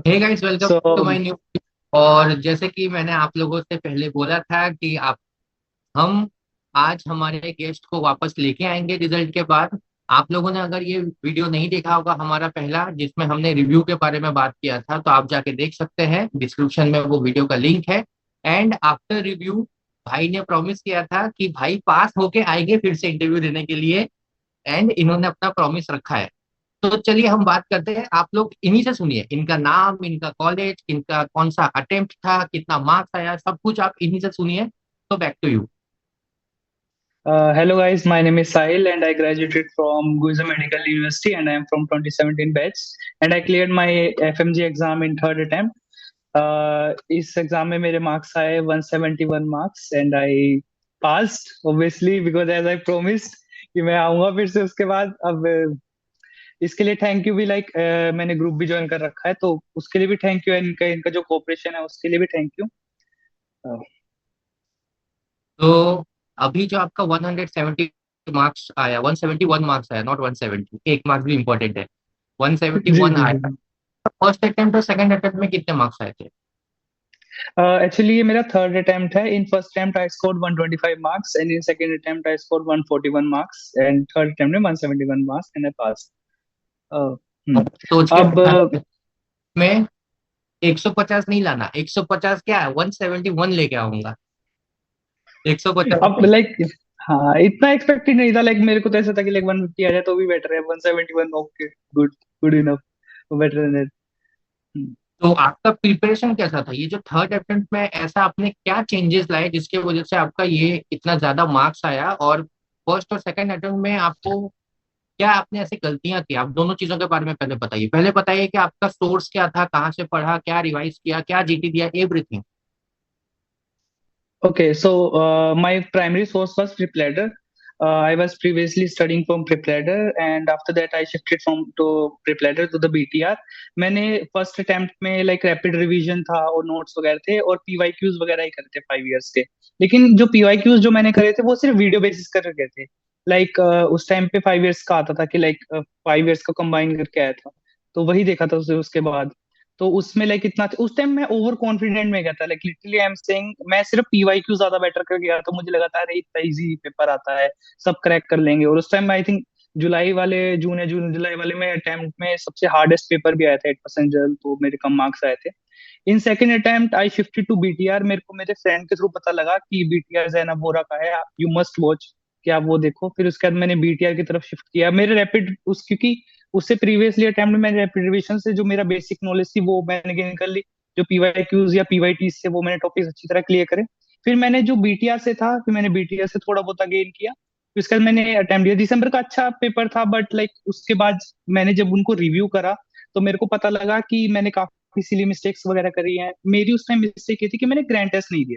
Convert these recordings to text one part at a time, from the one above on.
Hey guys, welcome So, to my new. और जैसे कि मैंने आप लोगों से पहले बोला था कि आप हम आज हमारे गेस्ट को वापस लेके आएंगे रिजल्ट के बाद। आप लोगों ने अगर ये वीडियो नहीं देखा होगा हमारा पहला, जिसमें हमने रिव्यू के बारे में बात किया था, तो आप जाके देख सकते हैं, डिस्क्रिप्शन में वो वीडियो का लिंक है। एंड आफ्टर रिव्यू भाई ने प्रॉमिस किया था कि भाई पास होके आएंगे फिर से इंटरव्यू देने के लिए। एंड इन्होंने अपना प्रॉमिस रखा है। तो चलिए हम बात करते हैं, आप लोग इन्हीं से सुनिए, इनका नाम, इनका कॉलेज, इनका कौन सा अटेम्प्ट था, कितना मार्क्स आया, सब कुछ आप इन्हीं से सुनिए। तो back to you. Hello guys, my name is Sahil and I graduated from Guza Medical University and I am from 2017 batch and I cleared my FMG exam in third attempt. इस exam में मेरे marks आए 171 marks and I passed obviously because as I promised कि मैं आऊंगा फिर से उसके बाद। अब इसके लिए थैंक यू भी मैंने ग्रुप भी ज्वाइन कर रखा है तो उसके लिए भी थैंक यू, इनका इनका जो कोऑपरेशन है उसके लिए भी थैंक यू। तो अभी जो आपका 170 मार्क्स आया, 171 मार्क्स आया, नॉट 170, एक मार्क्स भी इंपॉर्टेंट है। जी 171 जी आया। जी। फर्स्ट अटेम्प्ट और सेकंड अटेम्प्ट में कितने मार्क्स आए थे? एक्चुअली ये मेरा थर्ड अटेम्प्ट है। In first attempt I scored 125 marks and in second attempt I scored 141 marks and third attempt में 171 मार्क्स एंड आई पास। सोच के अब बताना में 150 नहीं लाना, 150 क्या है, 171 लेके आऊंगा। 150 अब नहीं। हाँ, इतना एक्सपेक्टेड नहीं था। मेरे को तो ऐसा था कि 150 आ जाए तो भी बेटर है। 171 okay, good, good enough, better than it. तो आपका प्रिपरेशन कैसा था? ये जो थर्ड अटेम्प्ट में ऐसा आपने क्या चेंजेस लाए जिसके वजह से आपका ये इतना ज्यादा मार्क्स आया? और फर्स्ट और सेकंड अटेम्प्ट में आपको क्या, आपने ऐसी गलतियां की? आप दोनों चीजों के बारे में पहले बताइए। पहले बताइए कि आपका सोर्स क्या था, कहाँ से पढ़ा, क्या रिवाइज किया, क्या जीटी दिया, everything. Okay, so my primary source was Prepladder. I was previously studying from Prepladder, and after that I shifted from to Prepladder to the BTR. मैंने फर्स्ट अटेम्प्ट में रैपिड रिवीजन था और notes वगैरह थे और PYQs वगैरह ही करे थे 5 इयर्स के। लेकिन जो पीवाईक्यूज जो मैंने करे थे वो सिर्फ वीडियो बेसिस कर गए थे। उस टाइम पे 5 इयर्स का आता था कि 5 इयर्स का कंबाइन करके आया था, तो वही देखा था उसके बाद। तो उसमें इतना उस टाइम मैं ओवर कॉन्फिडेंट में गया था। लिटरली आई एम सेइंग, मैं सिर्फ पीवाईक्यू ज्यादा बेटर कर गया तो मुझे लगा था अरे इतना इजी पेपर आता है, सब क्रैक कर लेंगे। और उस टाइम आई थिंक जुलाई वाले, जून या जून जुलाई वाले में अटेम्प्ट में सबसे हार्डेस्ट पेपर भी आया था 8% जल, तो मेरे कम मार्क्स आए थे। In second attempt I shifted to BTR. मेरे को मेरे फ्रेंड के थ्रू पता लगा कि बीटीआर जैनब बोरा का है, यू मस्ट वॉच, कि आप वो देखो। फिर उसके बाद मैंने बीटीआर की तरफ शिफ्ट किया। मेरे रैपिड उस क्योंकि उससे प्रीवियसली अटेम्प्ट में मैंने रैपिड रिवीजन से जो मेरा बेसिक नॉलेज थी वो मैंने गेन कर ली। जो पीवाईक्यूज या पीवाईटी से वो मैंने टॉपिक्स अच्छी तरह क्लियर करे। फिर मैंने जो बीटीआर से था, फिर मैंने बीटीआर से थोड़ा बहुत गेन किया। फिर उसके बाद मैंने अटेम्प्ट दिया। दिसंबर का अच्छा पेपर था, बट उसके बाद मैंने जब उनको रिव्यू करा तो मेरे को पता लगा कि मैंने काफी सिली मिस्टेक्स वगैरह करी हैं। मेरी उस टाइम मिस्टेक ये थी कि मैंने ग्रैंड टेस्ट नहीं दिए।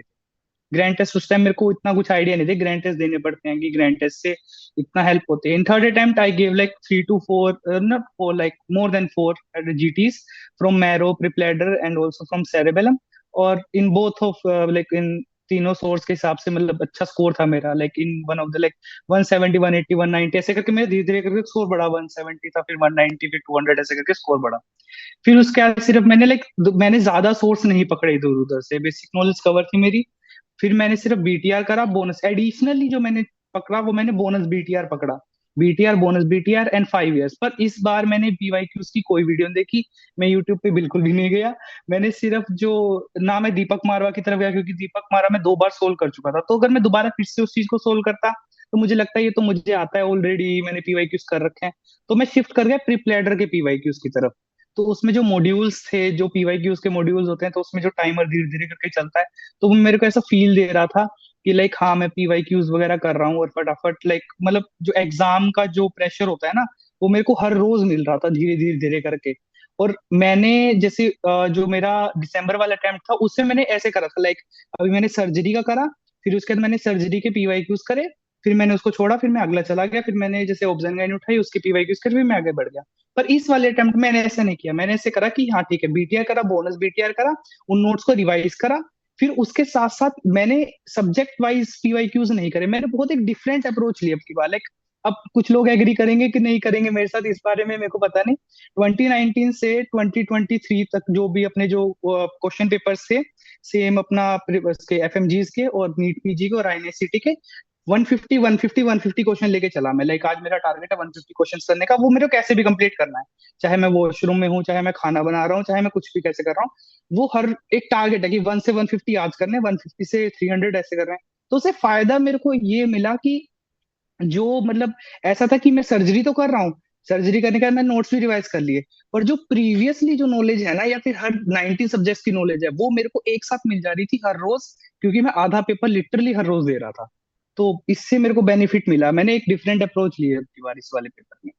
ग्रैंड टेस्ट उस टाइम मेरे को इतना कुछ आइडिया नहीं थे, ग्रैंड टेस्ट देने पड़ते हैं कि ग्रैंड टेस्ट से इतना हेल्प होते हैं। In third attempt I give 3 to 4, not 4, more than 4 GTs from marrow, prebladder and also from cerebellum. और इन बोथ ऑफ इन तीनों सोर्स के हिसाब से अच्छा स्कोर था मेरा। इन वन ऑफ द 170, 180, 190 ऐसे करके मेरा धीरे धीरे करके स्कोर बढ़ा। 170 था, फिर 190, फिर 200 ऐसे करके स्कोर बढ़ा। फिर उसके बाद सिर्फ मैंने मैंने ज्यादा सोर्स नहीं पकड़े इधर उधर से, बेसिक नॉलेज कवर थी मेरी। फिर मैंने सिर्फ बीटीआर करा, बोनस एडिशनली जो मैंने पकड़ा वो मैंने बोनस बीटीआर पकड़ा। BTR, bonus BTR and 5 years. पर इस बार मैंने पीवाईक्यूज की कोई वीडियो नहीं देखी। मैं यूट्यूब पे बिल्कुल भी नहीं गया। मैंने सिर्फ जो ना, मैं दीपक मारवा की तरफ गया क्योंकि दीपक मारवा मैं 2 बार सोल्व कर चुका था। तो अगर मैं दोबारा फिर से उस चीज को सोल्व करता तो मुझे लगता है ये तो मुझे आता है ऑलरेडी, मैंने पीवाईक्यूज कर रखे हैं। तो मैं शिफ्ट कर गया प्रीप्लेडर के पीवाईक्यूज की तरफ। तो उसमें जो मॉड्यूल्स थे, जो पीवाईक्यूज के मॉड्यूल्स होते हैं, तो उसमें जो टाइमर धीरे धीरे करके चलता है, तो वो मेरे को ऐसा फील दे रहा था कि हाँ मैं पीवाईक्यूज वगैरह कर रहा हूँ और फटाफट जो एग्जाम का जो प्रेशर होता है ना, वो मेरे को हर रोज मिल रहा था धीरे धीरे धीरे करके। और मैंने जैसे जो मेरा दिसंबर वाला अटेम्प्ट था उससे मैंने ऐसे करा था। अभी मैंने सर्जरी का करा, फिर उसके बाद मैंने सर्जरी के पीवाईक्यूज करे, फिर मैंने उसको छोड़ा, फिर मैं अगला चला गया, फिर मैंने जैसे ऑब्जन गाइन उठाई उसके पीवाईक्यूज कर, फिर मैं आगे बढ़ गया। पर इस वाले अटेम्प्ट में मैंने ऐसा नहीं किया। मैंने ऐसे करा कि हाँ ठीक है, बीटीआर करा, बोनस बीटीआर करा, उन नोट्स को रिवाइज करा। फिर उसके साथ साथ मैंने सब्जेक्ट वाइज पीवाईक्यूज नहीं करे। मैंने बहुत एक डिफरेंट अप्रोच लिया अब की बार। अब कुछ लोग एग्री करेंगे कि नहीं करेंगे मेरे साथ इस बारे में, मेरे को पता नहीं। 2019 से 2023 तक जो भी अपने जो क्वेश्चन पेपर्स थे, सेम अपना के एफएमजीज के और नीट पीजी के और आईएनएससीटी के 150 150 150 क्वेश्चन लेके चला मैं। लाइक आज मेरा टारगेट है 150 क्वेश्चन करने का, वो मेरे को कैसे भी कंप्लीट करना है। चाहे मैं वॉशरूम में हूँ, चाहे मैं खाना बना रहा हूँ, चाहे मैं कुछ भी कैसे कर रहा हूँ, वो हर एक टारगेट है कि 1 से 150 आज करने, 150 से 300 ऐसे कर रहे हैं। तो उससे फायदा मेरे को ये मिला कि जो मतलब ऐसा था कि मैं सर्जरी तो कर रहा हूँ, सर्जरी करने के बाद मैं नोट्स भी रिवाइज कर लिए, पर जो प्रीवियसली जो नॉलेज है ना, या फिर हर 90 सब्जेक्ट्स की नॉलेज है, वो मेरे को एक साथ मिल जा रही थी हर रोज, क्योंकि मैं आधा पेपर लिटरली हर रोज दे रहा था। तो इससे मेरे को बेनिफिट मिला, मैंने एक डिफरेंट अप्रोच ली है अब की बार इस वाले पेपर में।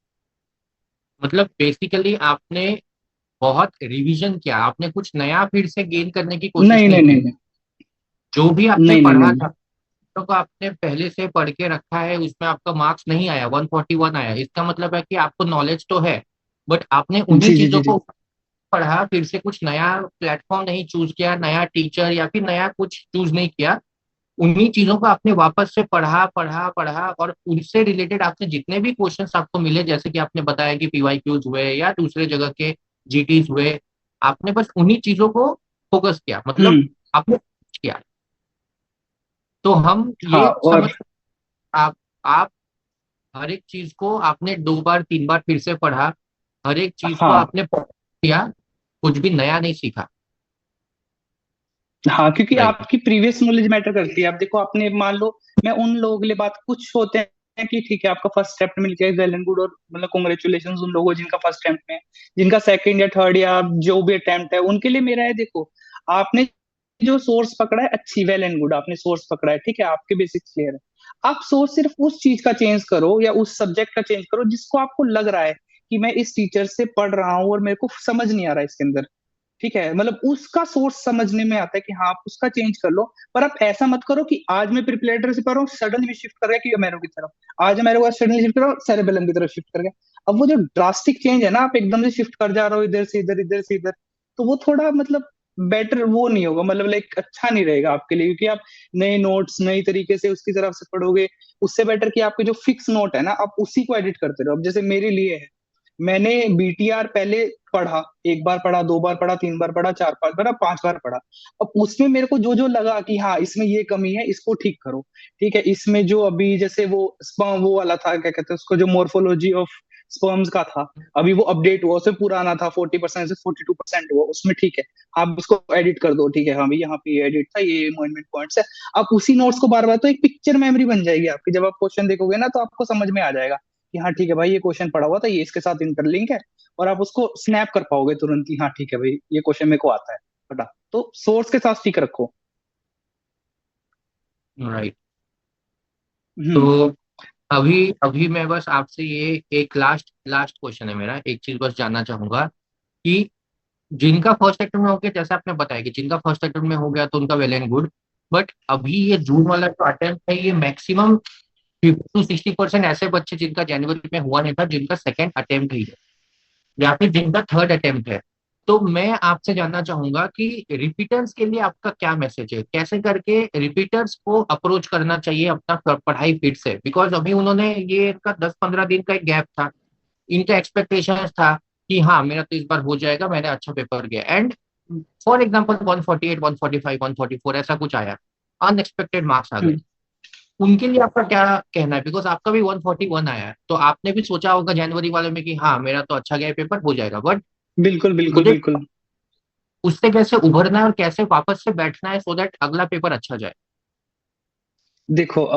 मतलब बेसिकली आपने बहुत रिवीजन किया, आपने कुछ नया फिर से गेन करने की कोशिश नहीं नहीं नहीं की। नहीं नहीं जो भी आपने नहीं नहीं पढ़ा नहीं। था, तो आपने पहले से पढ़ के रखा है, उसमें आपका मार्क्स नहीं आया, 141 आया, इसका मतलब है कि आपको नॉलेज तो है, बट आपने उन्हीं जी जी चीजों जी जी। को पढ़ा, फिर से कुछ नया प्लेटफॉर्म नहीं चूज किया, नया टीचर या फिर नया कुछ चूज नहीं किया। उन्हीं चीजों को आपने वापस से पढ़ा पढ़ा पढ़ा, और उनसे रिलेटेड आपने जितने भी क्वेश्चंस आपको मिले, जैसे कि आपने बताया कि पीवाईक्यूज हुए या दूसरे जगह के जीटीज हुए, आपने बस उन्हीं चीजों को फोकस किया, मतलब हम्म। आपने किया। तो हम हाँ ये और समझ, आप हर एक चीज को आपने 2 बार 3 बार फिर से पढ़ा, हर एक चीज को हाँ आपने किया, कुछ भी नया नहीं सीखा। हाँ, क्योंकि राइट। आपकी प्रीवियस नॉलेज मैटर करती है। आप देखो, आपने मान लो, मैं उन लोगों के लिए बात, कुछ होते हैं कि ठीक है आपका फर्स्ट अटेम्प्ट मिल गया, वेल एंड गुड, और मतलब कॉन्ग्रेचुलेशन उन लोगों जिनका फर्स्ट अटेम्प्ट में है। जिनका सेकंड या थर्ड या जो भी अटेम्प्ट है, उनके लिए मेरा है, देखो आपने जो सोर्स पकड़ा है अच्छी, वेल एंड गुड, आपने सोर्स पकड़ा है, ठीक है, आपके बेसिक्स क्लियर है। आप सोर्स सिर्फ उस चीज का चेंज करो या उस सब्जेक्ट का चेंज करो जिसको आपको लग रहा है कि मैं इस टीचर से पढ़ रहा हूँ और मेरे को समझ नहीं आ रहा है इसके अंदर, ठीक है, मतलब उसका सोर्स समझने में आता है कि हाँ आप उसका चेंज कर लो। पर आप ऐसा मत करो कि आज मैं प्रिपरेटर से पढ़ रहा हूँ, सडनली मैं शिफ्ट कर गया कि मैरो की तरफ, आज मैरो को सडनली शिफ्ट कर रहा हूँ सेरेबेलम की तरफ शिफ्ट कर गया। अब वो जो ड्रास्टिक चेंज है ना, आप एकदम से शिफ्ट कर जा रहे हो इधर से इधर, इधर से इधर, तो वो थोड़ा मतलब बेटर वो नहीं होगा, मतलब लाइक अच्छा नहीं रहेगा आपके लिए, क्योंकि आप नए नोट्स नई तरीके से उसकी तरफ से पढ़ोगे। उससे बेटर कि आपके जो फिक्स नोट है ना, आप उसी को एडिट करते रहो। अब जैसे मेरे लिए है, मैंने बीटीआर पहले पढ़ा, एक बार पढ़ा, दो बार पढ़ा, तीन बार पढ़ा, चार बार पढ़ा, पांच बार पढ़ा। अब उसमें मेरे को जो जो लगा कि हाँ इसमें ये कमी है, इसको ठीक करो, ठीक है, इसमें जो अभी जैसे वो स्पर्म वो वाला था, क्या कहते हैं उसको, जो मोर्फोलॉजी ऑफ स्पर्म्स का था, अभी वो अपडेट हुआ, उससे पुराना था, 40% से 42% हुआ उसमें, ठीक है, आप उसको एडिट कर दो, ठीक है, हाँ भाई यहाँ पे ये एडिट था, ये अमेंडमेंट पॉइंट्स है। आप उसी नोट्स को बार बार, तो एक पिक्चर मेमोरी बन जाएगी आपकी, जब आप क्वेश्चन देखोगे ना तो आपको समझ में आ जाएगा कि हाँ ठीक है भाई, ये क्वेश्चन पढ़ा हुआ था, ये इसके साथ इंटरलिंक है, और आप उसको स्नैप कर पाओगे तुरंत ही, हाँ ठीक है भाई ये क्वेश्चन मेरे को आता है, फटा। तो सोर्स के साथ स्टिक रखो। राइट। हम्म तो अभी अभी मैं बस आपसे ये एक लास्ट लास्ट क्वेश्चन है मेरा, एक चीज बस जानना चाहूंगा कि जिनका फर्स्ट अटेम्प्ट में हो गया, जैसे आपने बताया कि जिनका फर्स्ट अटेम्प्ट में हो गया तो उनका वेल एंड गुड, बट अभी ये जून वाला जो अटेम्प्ट है, ये मैक्सिमम 50 to 60% ऐसे बच्चे जिनका जनवरी में हुआ नहीं था, जिनका सेकेंड अटेम्प्ट ही है या फिर जिनका थर्ड अटेम्प्ट है। तो मैं आपसे जानना चाहूंगा कि रिपीटर्स के लिए आपका क्या मैसेज है, कैसे करके रिपीटर्स को अप्रोच करना चाहिए अपना पढ़ाई फिर से, बिकॉज अभी उन्होंने ये इनका 10 15 दिन का एक गैप था, इनका एक्सपेक्टेशन था कि हाँ मेरा तो इस बार हो जाएगा, मैंने अच्छा पेपर किया, एंड फॉर एग्जाम्पल 148 145 144 ऐसा कुछ आया, अनएक्सपेक्टेड मार्क्स आ गए। हम्म उनके लिए आपका क्या कहना है, बिकॉज आपका भी 141 आया है, तो आपने भी सोचा होगा जनवरी वाले में कि हाँ मेरा तो अच्छा गया पेपर, हो जाएगा, बट बिल्कुल बिल्कुल मुझे बिल्कुल। उससे कैसे उभरना है और कैसे वापस से बैठना है सो दैट अगला पेपर अच्छा जाए। देखो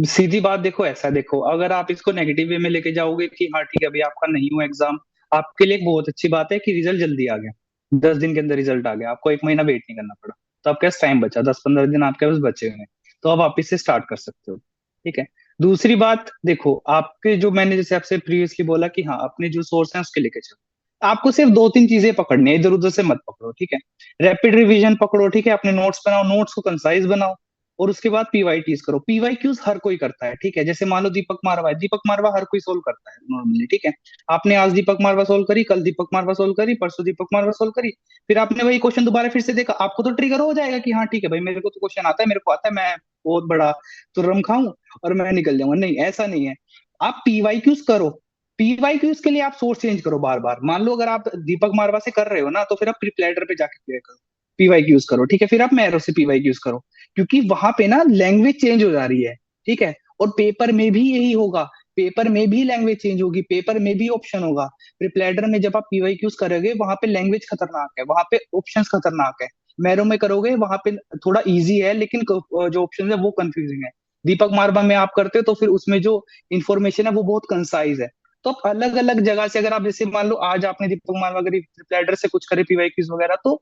सीधी बात, देखो ऐसा, देखो अगर आप इसको नेगेटिव वे में लेके जाओगे कि हाँ ठीक है भाई आपका नहीं हुआ एग्जाम, आपके लिए एक बहुत अच्छी बात है कि रिजल्ट जल्दी आ गया, 10 दिन के अंदर रिजल्ट आ गया, आपको एक महीना वेट नहीं करना पड़ा, तो आपके पास टाइम बचा, 10 15 दिन आपके पास बचे हुए हैं, तो आप वापिस से स्टार्ट कर सकते हो, ठीक है। दूसरी बात देखो, आपके जो मैंने जैसे आपसे प्रीवियसली बोला कि हाँ अपने जो सोर्स है उसके लेके चलो, आपको सिर्फ दो तीन चीजें पकड़नी है, इधर उधर से मत पकड़ो, ठीक है। रैपिड रिवीजन पकड़ो, ठीक है, अपने नोट्स बनाओ, नोट्स को कंसाइज बनाओ, और उसके बाद पीवाईटीज करो। पीवाईक्यूज हर कोई करता है, ठीक है, जैसे मान लो दीपक मारवा है, दीपक मारवा हर कोई सोल्व करता है नॉर्मली, ठीक है। आपने आज दीपक मारवा सोल्व करी, कल दीपक मारवा सोल्व करी, परसों दीपक मारवा सोल्व करी, फिर आपने वही क्वेश्चन दोबारा फिर से देखा, आपको तो ट्रिगर हो जाएगा कि हाँ ठीक है भाई मेरे को तो क्वेश्चन आता है, मेरे को आता है, मैं बहुत बड़ा तुर्रम खाऊं और मैं निकल जाऊंगा, नहीं ऐसा नहीं है। आप पीवाईक्यूज करो। पीवाईक्यूज के लिए आप सोर्स चेंज करो बार बार। मान लो अगर आप दीपक मारवा से कर रहे हो ना, तो फिर आप प्रीप्लेडर पे जाके क्लियर करो, पीवाईक्यूज करो, ठीक है। फिर आप मैरो से पीवाईक्यूज करो, क्योंकि वहां पे ना लैंग्वेज चेंज हो जा रही है, ठीक है। और पेपर में भी यही होगा, पेपर में भी लैंग्वेज चेंज होगी, पेपर में भी ऑप्शन होगा। प्रिप्लेडर में जब आप पीवाईक्यूज करोगे वहां पे लैंग्वेज खतरनाक है, वहां पे ऑप्शंस खतरनाक है। मैरो में करोगे वहां पे थोड़ा इजी है, लेकिन जो ऑप्शन है वो कंफ्यूजिंग है। दीपक मारवा में आप करते हो तो फिर उसमें जो इन्फॉर्मेशन है वो बहुत कंसाइज है। तो आप अलग अलग जगह से, अगर आप जैसे मान लो आज आपने दीपक मारवा करी, प्लेडर से कुछ करे पीवाईक्यूज वगैरह, तो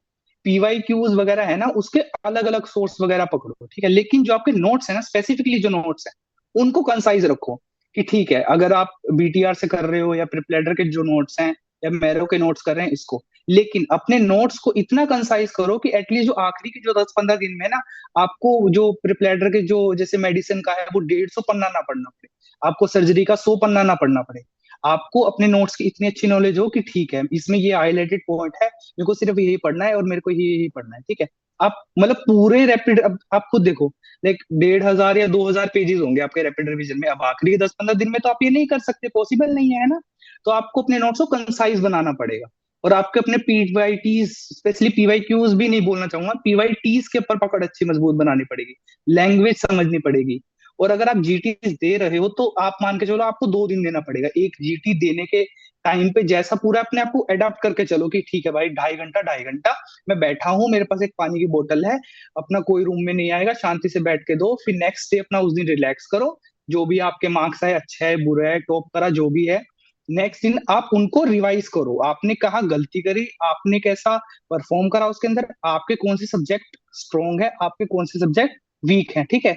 पीवाईक्यूज वगैरह है ना, उसके अलग अलग सोर्स वगैरह पकड़ो, ठीक है। लेकिन जो आपके नोट्स है ना, स्पेसिफिकली जो नोट्स है उनको कंसाइज रखो। कि ठीक है, अगर आप बीटीआर से कर रहे हो या प्रिप्लेडर के जो नोट्स हैं या मैरो के नोट्स कर रहे हैं इसको, लेकिन अपने नोट्स को इतना कंसाइज करो कि एटलीस्ट जो आखिरी के जो 10-15 दिन में ना, आपको जो प्रिप्लेडर के जो जैसे मेडिसिन का है वो 150 पन्ना ना पढ़ना पड़े, आपको सर्जरी का 100 पन्ना ना पढ़ना पड़े। आपको अपने नोट्स की इतनी अच्छी नॉलेज हो कि ठीक है, इसमें ये हाईलाइटेड पॉइंट है, मेरे को सिर्फ यही पढ़ना है और मेरे को यही पढ़ना है, ठीक है। आप मतलब पूरे रैपिड, अब आप खुद देखो, लाइक 1,500 या 2,000 पेजेस होंगे आपके रैपिड रिवीजन में। अब आखिरी के 10-15 दिन में तो आप ये नहीं कर सकते, पॉसिबल नहीं है ना। तो आपको अपने नोट्स को कंसाइज बनाना पड़ेगा। और आपके अपने पीवाईटीज, स्पेशली पीवाईक्यूज भी नहीं बोलना चाहूंगा, पीवाईटीज के ऊपर पकड़ अच्छी मजबूत बनानी पड़ेगी, लैंग्वेज समझनी पड़ेगी। और अगर आप जीटी दे रहे हो तो आप मान के चलो आपको 2 दिन देना पड़ेगा। एक जीटी देने के टाइम पे जैसा पूरा अपने आप को अडेप्ट करके चलो कि ठीक है भाई, 2.5 घंटा 2.5 घंटा मैं बैठा हूँ, मेरे पास एक पानी की बोतल है, अपना कोई रूम में नहीं आएगा, शांति से बैठ के दो। फिर नेक्स्ट डे अपना उस दिन रिलैक्स करो, जो भी आपके मार्क्स आए, अच्छा है बुरा है टॉप करा जो भी है, नेक्स्ट दिन आप उनको रिवाइज करो। आपने कहा गलती करी, आपने कैसा परफॉर्म करा उसके अंदर, आपके कौन से सब्जेक्ट स्ट्रोंग है, आपके कौन से सब्जेक्ट वीक है, ठीक है।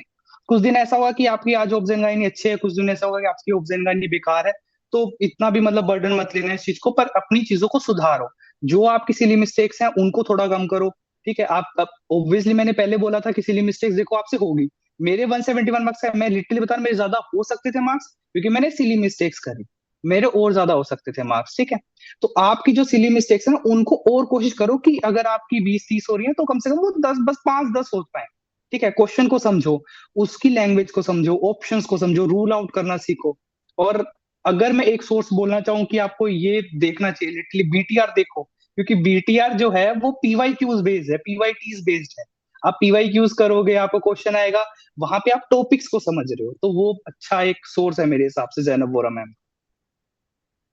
कुछ दिन ऐसा होगा कि आपकी आज ऑब्जेंगाइनी अच्छी है, कुछ दिन ऐसा होगा कि आपकी ऑब्जेंगाइनी बेकार है। तो इतना भी मतलब बर्डन मत लेना इस चीज को, पर अपनी चीजों को सुधारो। जो आपकी सिली मिस्टेक्स हैं उनको थोड़ा कम करो, ठीक है। आप ऑब्वियसली मैंने पहले बोला था कि सिली मिस्टेक्स देखो आपसे होगी। मेरे 171 मार्क्स है, मैं लिटरली बता रहा हूं, मेरे ज्यादा हो सकते थे मार्क्स, क्योंकि मैंने सिली मिस्टेक्स करी। मेरे और ज्यादा हो सकते थे मार्क्स, ठीक है। तो आपकी जो सिली मिस्टेक्स है ना, उनको और कोशिश करो कि अगर आपकी 20-30 हो रही है तो कम से कम वो 10, बस 5-10 हो पाए, ठीक है। क्वेश्चन को समझो, उसकी लैंग्वेज को समझो, ऑप्शंस को समझो, रूल आउट करना सीखो। और अगर मैं एक सोर्स बोलना चाहूँ कि आपको ये देखना चाहिए, लिटरली बीटीआर देखो, क्योंकि बीटीआर जो है वो पीवाईक्यूज बेस्ड है, पीवाईटीज बेस्ड है। आप पीवाईक्यूज करोगे, आपको क्वेश्चन आएगा, वहां पे आप टॉपिक्स को समझ रहे हो, तो वो अच्छा एक सोर्स है मेरे हिसाब से, जैनब वोरा मैम।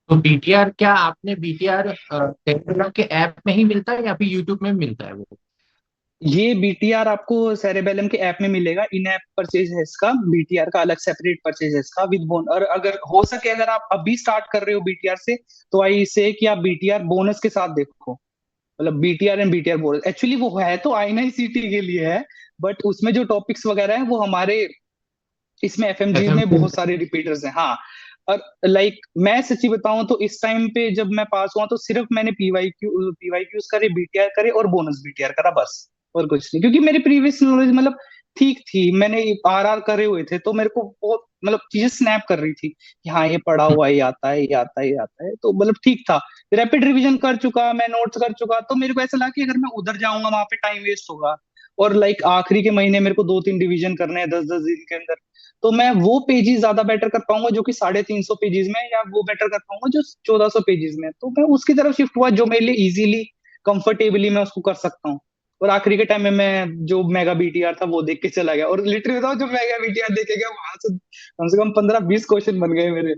तो बीटीआर, क्या आपने बीटीआर टेलीग्राम के ऐप में ही मिलता है या फिर यूट्यूब में भी मिलता है वो? ये बीटीआर आपको सेरेबेलम के ऐप में मिलेगा, इन ऐप परचेज है इसका, बीटीआर का अलग सेपरेट परचेज है इसका विद बोन। और अगर हो सके, अगर आप अभी स्टार्ट कर रहे हो बीटीआर से, तो आई से कि आप बीटीआर बोनस के साथ देखो। मतलब BTR and BTR bonus actually वो है तो आईएनआईसीटी के लिए है, बट उसमें जो टॉपिक्स वगैरह है वो हमारे इसमें एफएमजी में एफएमसी। बहुत सारे रिपीटर्स हैं, हाँ। और लाइक मैं सच्ची बताऊं तो इस टाइम पे जब मैं पास हुआ तो सिर्फ मैंने पीवाईक्यूज करे, बीटीआर करे और बोनस बीटीआर करा, बस। और कुछ नहीं, क्योंकि मेरी प्रीवियस नॉलेज मतलब ठीक थी, मैंने आरआर करे हुए थे, तो मेरे को बहुत मतलब चीजें स्नैप कर रही थी कि हाँ ये पढ़ा हुआ, ये आता है, ये आता है, ये आता है, तो मतलब ठीक था। रैपिड रिवीजन कर चुका, मैं नोट्स कर चुका, तो मेरे को ऐसा लगा कि अगर मैं उधर जाऊंगा वहां पे टाइम वेस्ट होगा। और लाइक आखिरी के महीने मेरे को 2-3 डिवीजन करने हैं 10-10 दिन के अंदर, तो मैं वो पेजेस ज्यादा बेटर कर पाऊंगा जो कि 350 पेजेस में, या वो बेटर कर पाऊंगा जो 1400 पेजेस में, तो मैं उसकी तरफ शिफ्ट हुआ जो मेरे लिए इजीली कंफर्टेबली मैं उसको कर सकता हूँ। और आखिरी के टाइम में मैं जो मेगा बीटीआर था वो देख के चला गया, और लिटरली बताऊं, जो मेगा बीटीआर देखे गया वहां से कम 15-20 क्वेश्चन बन गए मेरे,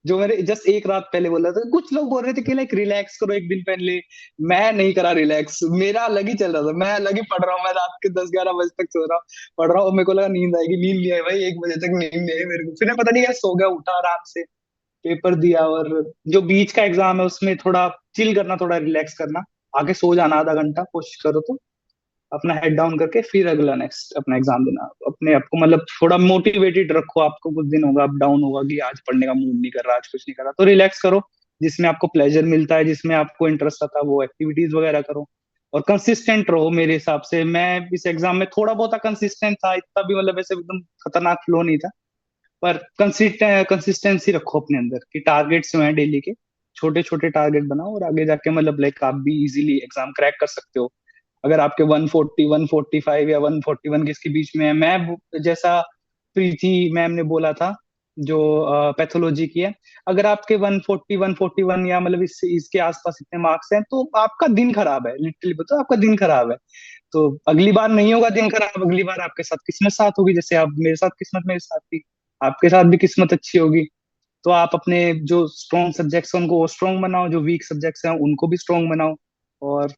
जो मैंने जस्ट एक रात पहले बोला था। कुछ लोग बोल रहे थे कि लाइक रिलैक्स करो एक दिन पहले, मैं नहीं करा रिलैक्स, मेरा अलग ही चल रहा था, मैं अलग ही पढ़ रहा हूँ, मैं रात के 10-11 बजे तक सो रहा हूँ, पढ़ रहा हूँ। मेरे को लगा नींद आएगी, नींद नहीं आई भाई, 1 बजे तक नींद नहीं आई मेरे को। फिर मैं पता नहीं क्या सो गया, उठा आराम से, पेपर दिया। और जो बीच का एग्जाम है उसमें थोड़ा चिल करना, थोड़ा रिलैक्स करना, आके सो जाना आधा घंटा कोशिश करो तो, अपना हेड डाउन करके फिर अगला नेक्स्ट अपना एग्जाम देना। अपने आपको मतलब थोड़ा मोटिवेटेड रखो, आपको कुछ दिन होगा अप डाउन होगा कि आज पढ़ने का मूड नहीं कर रहा, आज कुछ नहीं कर रहा, तो रिलैक्स करो, जिसमें आपको प्लेजर मिलता है, जिसमें आपको इंटरेस्ट आता है वो एक्टिविटीज वगैरह करो। और कंसिस्टेंट रहो, मेरे हिसाब से मैं इस एग्जाम में थोड़ा बहुत कंसिस्टेंट था, इतना भी मतलब ऐसे एकदम खतरनाक फ्लो नहीं था। पर कंसिस्टेंसी रखो अपने अंदर कि टारगेट्स जो है डेली के, छोटे छोटे टारगेट बनाओ, और आगे जाके मतलब लाइक आप भी इजीली एग्जाम क्रैक कर सकते हो। अगर आपके 140 145 या 141 के इसके बीच में है, मैं जैसा प्रीति मैम ने बोला था, जो पैथोलॉजी की है। अगर आपके 140 141 या मतलब इसके आसपास इतने मार्क्स हैं तो आपका दिन खराब है, लिटरली बताओ आपका दिन खराब है। तो अगली बार नहीं होगा दिन खराब, अगली बार आपके साथ किस्मत साथ होगी, जैसे आप मेरे साथ किस्मत मेरे साथ थी, आपके साथ भी किस्मत अच्छी होगी। तो आप अपने जो स्ट्रॉन्ग सब्जेक्ट्स हैं उनको स्ट्रॉन्ग बनाओ, जो वीक सब्जेक्ट्स हैं उनको भी स्ट्रॉन्ग बनाओ, और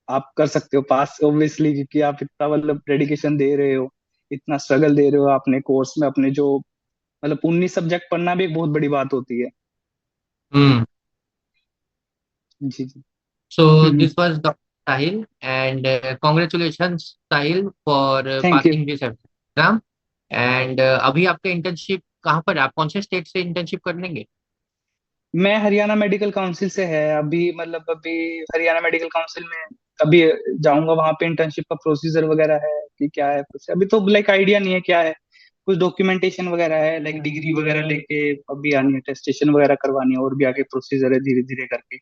आप कर सकते हो पास ऑब्वियसली, क्योंकि आप इतना मतलब डेडिकेशन दे रहे हो, इतना स्ट्रगल दे रहे हो अपने कोर्स में। अपने जो मतलब 19 सब्जेक्ट पढ़ना भी एक बहुत बड़ी बात होती है। हम्म। जी जी। So hmm. this was Dr. Sahil, and congratulations Sahil for thank you. passing this exam. And अभी आपका इंटर्नशिप कहाँ पर है? आप कौन से स्टेट से इंटर्नशिप कर लेंगे? मैं हरियाणा मेडिकल काउंसिल से है अभी, मतलब अभी हरियाणा मेडिकल काउंसिल में अभी जाऊंगा, वहां पे इंटर्नशिप का प्रोसीजर वगैरह है कि क्या है, कुछ अभी तो लाइक आइडिया नहीं है क्या है। कुछ डॉक्यूमेंटेशन वगैरह है, लाइक डिग्री वगैरह लेके अभी आनी है, टेस्टेशन वगैरह करवानी है, और भी आगे प्रोसीजर है धीरे धीरे करके।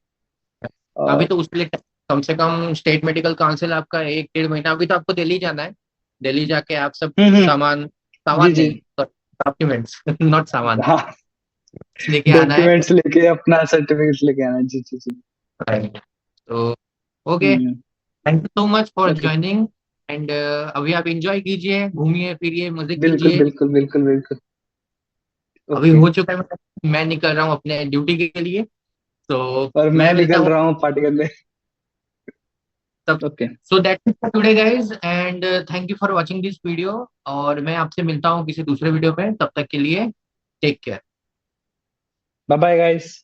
अभी अ, तो उसके लिए कम से कम स्टेट मेडिकल काउंसिल आपका 1 1.5 महीना, अभी तो आपको दिल्ली जाना है। दिल्ली जाके आप सब हम्म। सामान, जी सामान जी। नहीं, डॉक्यूमेंट्स नॉट सामान, हाँ, लेके आना है। डॉक्यूमेंट्स लेके अपना सर्टिफिकेट लेके आना, जी जी जी। तो okay, hmm. Thank you so much for okay. Joining. And अभी आप एंजॉय कीजिए, घूमिए फिरिए, मजे बिल्कुल कीजिए। बिल्कुल बिल्कुल बिल्कुल। अभी ओके। हो चुका है, मैं निकल रहा हूँ अपने ड्यूटी के लिए। तो और मैं मैं मिलता निकल हूँ रहा हूँ पार्टी करने। तब। Okay. So that's it for today guys, and thank you for watching this video. और मैं आपसे मिलता हूँ किसी दूसरे वीडियो पे, तब तक के लिए take care. Bye bye guys.